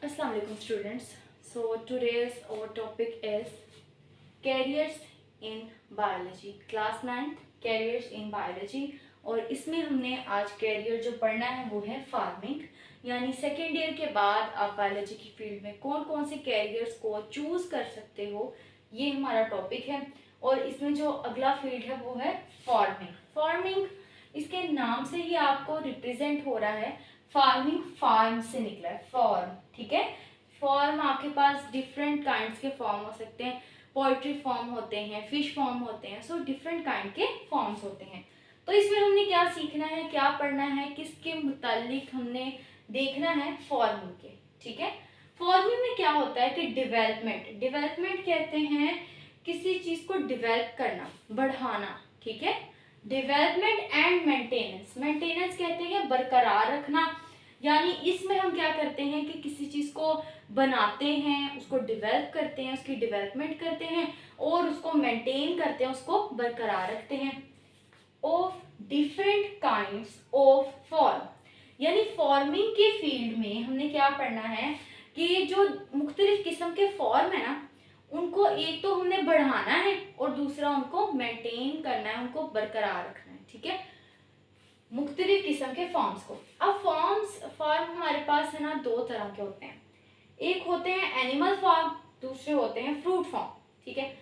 Assalamu alaikum students. So today's our topic is careers in biology. Class 9th careers in biology. और इसमें हमने आज career जो पढ़ना है वो है फार्मिंग, यानी सेकेंड ईयर के बाद आप बायोलॉजी की फील्ड में कौन कौन से कैरियर्स को चूज कर सकते हो, ये हमारा टॉपिक है। और इसमें जो अगला फील्ड है वो है फार्मिंग। फार्मिंग इसके नाम से ही आपको रिप्रेजेंट हो रहा है, फार्मिंग फार्म से निकला है, फॉर्म। ठीक है, फॉर्म आपके पास डिफरेंट काइंड्स के फॉर्म हो सकते हैं, पोएट्री फॉर्म होते हैं, फिश फॉर्म होते हैं, सो डिफरेंट काइंड के फॉर्म्स होते हैं। तो इसमें हमने क्या सीखना है, क्या पढ़ना है, किसके मुतालिक हमने देखना है, फार्मिंग के। ठीक है, फार्मिंग में क्या होता है कि डेवलपमेंट कहते हैं किसी चीज को डेवलप करना, बढ़ाना। ठीक है, डेवलपमेंट एंड मेंटेनेंस कहते हैं बरकरार रखना, यानी इसमें हम क्या करते हैं कि किसी चीज को बनाते हैं, उसको डेवलप करते हैं, उसकी डेवलपमेंट करते हैं और उसको मेंटेन करते हैं, उसको बरकरार रखते हैं। Of different kinds of form, यानी फॉर्मिंग के फील्ड में हमने क्या पढ़ना है कि जो मुख्तलिफ किस्म के फॉर्म है ना, उनको एक तो हमने बढ़ाना है और दूसरा उनको मेंटेन करना है, उनको बरकरार रखना है। ठीक है, मुख्तलिफ किस्म के फॉर्म्स को। अब फॉर्म हमारे पास है ना दो तरह के होते हैं, एक होते हैं एनिमल फॉर्म, दूसरे होते हैं फ्रूट फॉर्म। ठीक है,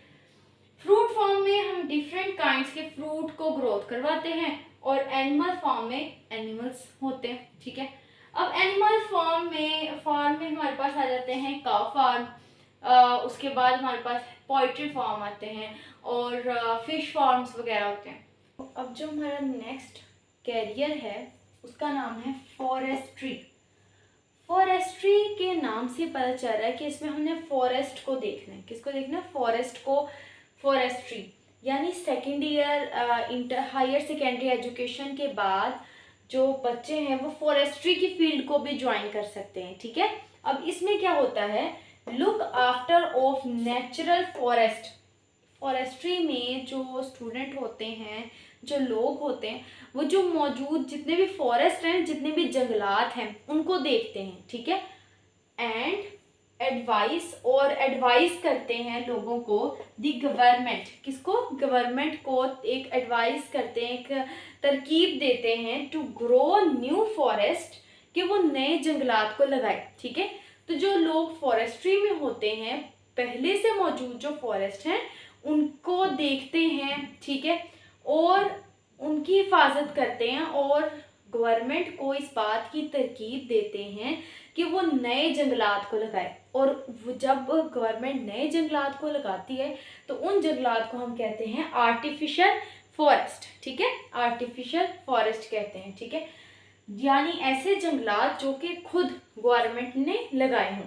फ्रूट फॉर्म में हम डिफरेंट काइंड्स के फ्रूट को ग्रोथ करवाते हैं और एनिमल फॉर्म में एनिमल्स होते हैं। ठीक है, अब एनिमल फॉर्म में हमारे पास आ जाते हैं काउ फार्म, उसके बाद हमारे पास पोएट्री फॉर्म आते हैं और फिश फॉर्म्स वगैरह होते हैं। अब जो हमारा नेक्स्ट कैरियर है उसका नाम है फॉरेस्ट्री। फॉरेस्ट्री के नाम से पता चल रहा है कि इसमें हमने फॉरेस्ट को देखना है। किसको देखना है? फॉरेस्ट को। फॉरेस्ट्री यानी second year higher secondary education के बाद जो बच्चे हैं वो फॉरेस्ट्री की फील्ड को भी ज्वाइन कर सकते हैं। ठीक है, अब इसमें क्या होता है, look after of natural forest. Forestry में जो स्टूडेंट होते हैं, जो लोग होते हैं, वो जो मौजूद जितने भी फॉरेस्ट हैं, जितने भी जंगलात हैं, उनको देखते हैं। ठीक है, एंड एडवाइस करते हैं लोगों को, दी गवर्नमेंट। किसको? गवर्नमेंट को एक एडवाइस करते हैं, एक तरकीब देते हैं टू ग्रो न्यू फॉरेस्ट, कि वो नए जंगलात को लगाए। ठीक है, तो जो लोग फॉरेस्ट्री में होते हैं, पहले से मौजूद जो फॉरेस्ट हैं उनको देखते हैं। ठीक है, और उनकी हिफाजत करते हैं और गवर्नमेंट को इस बात की तरकीब देते हैं कि वो नए जंगलात को लगाए। और जब गवर्नमेंट नए जंगलात को लगाती है तो उन जंगलात को हम कहते हैं आर्टिफिशियल फॉरेस्ट। ठीक है, आर्टिफिशियल फॉरेस्ट कहते हैं। ठीक है, यानी ऐसे जंगलात जो कि खुद गवर्नमेंट ने लगाए हों।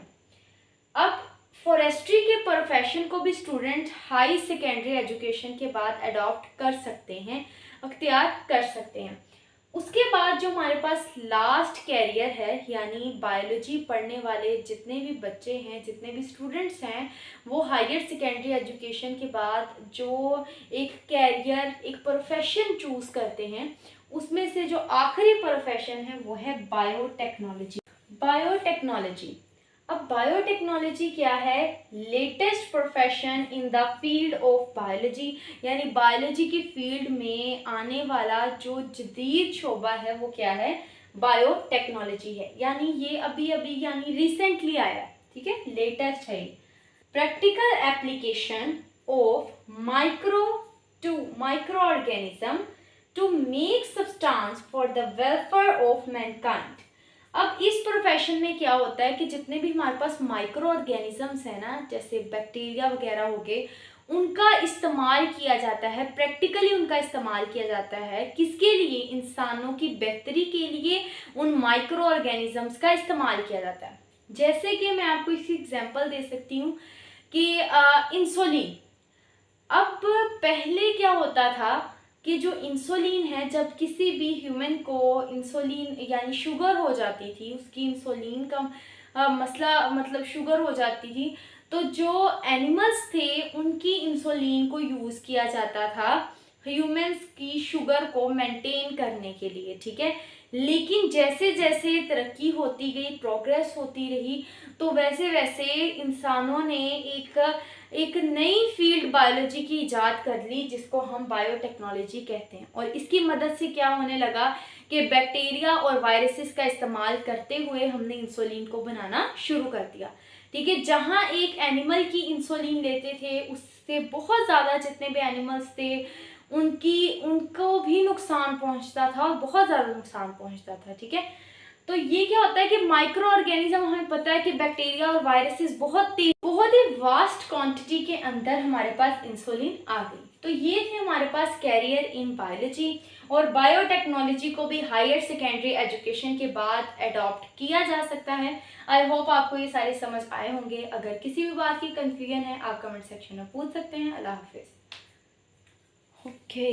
अब फॉरेस्ट्री के प्रोफेशन को भी स्टूडेंट हाई सेकेंडरी एजुकेशन के बाद अडॉप्ट कर सकते हैं, अख्तियार कर सकते हैं। उसके बाद जो हमारे पास लास्ट कैरियर है, यानी बायोलॉजी पढ़ने वाले जितने भी बच्चे हैं, जितने भी स्टूडेंट्स हैं, वो हायर सेकेंडरी एजुकेशन के बाद जो एक कैरियर, एक प्रोफेशन चूज़ करते हैं, उसमें से जो आखिरी प्रोफेशन है वो है बायोटेक्नोलॉजी। बायोटेक्नोलॉजी, अब बायोटेक्नोलॉजी क्या है? Latest profession in the field of biology, यानी बायोलॉजी की फील्ड में आने वाला जो जदीद शोबा है वो क्या है? बायोटेक्नोलॉजी है। यानी ये अभी अभी यानी रिसेंटली आया है। ठीक है, लेटेस्ट है। Practical application of microorganism to make substance for the welfare of mankind. अब इस प्रोफेशन में क्या होता है कि जितने भी हमारे पास माइक्रो ऑर्गेनिजम्स हैं ना, जैसे बैक्टीरिया वगैरह हो गए, उनका इस्तेमाल किया जाता है, प्रैक्टिकली उनका इस्तेमाल किया जाता है। किसके लिए? इंसानों की बेहतरी के लिए उन माइक्रो ऑर्गेनिजम्स का इस्तेमाल किया जाता है। जैसे कि मैं आपको इसकी एग्जांपल दे सकती हूँ कि इंसुलिन। अब पहले क्या होता था कि जो इंसुलिन है, जब किसी भी ह्यूमन को इंसुलिन यानी शुगर हो जाती थी, उसकी इंसुलिन का मसला मतलब शुगर हो जाती थी, तो जो एनिमल्स थे उनकी इंसुलिन को यूज़ किया जाता था ह्यूमंस की शुगर को मेंटेन करने के लिए। ठीक है, लेकिन जैसे जैसे तरक्की होती गई, प्रोग्रेस होती रही, तो वैसे वैसे इंसानों ने एक नई फील्ड बायोलॉजी की इजाद कर ली, जिसको हम बायोटेक्नोलॉजी कहते हैं। और इसकी मदद से क्या होने लगा कि बैक्टीरिया और वायरसेस का इस्तेमाल करते हुए हमने इंसुलिन को बनाना शुरू कर दिया। ठीक है, जहाँ एक एनिमल की इंसुलिन लेते थे, उससे बहुत ज़्यादा जितने भी एनिमल्स थे उनको भी नुकसान पहुंचता था, और बहुत ज़्यादा नुकसान पहुंचता था। ठीक है, तो ये क्या होता है कि माइक्रो ऑर्गेनिज्म, हमें पता है कि बैक्टीरिया और वायरसेस बहुत ही वास्ट क्वांटिटी के अंदर हमारे पास इंसुलिन आ गई। तो ये थे हमारे पास कैरियर इन बायोलॉजी। और बायोटेक्नोलॉजी को भी हायर सेकेंडरी एजुकेशन के बाद अडॉप्ट किया जा सकता है। आई होप आपको ये सारे समझ आए होंगे। अगर किसी भी बात की कंफ्यूजन है, आप कमेंट सेक्शन में पूछ सकते हैं। अल्लाह हाफिज़। ओके।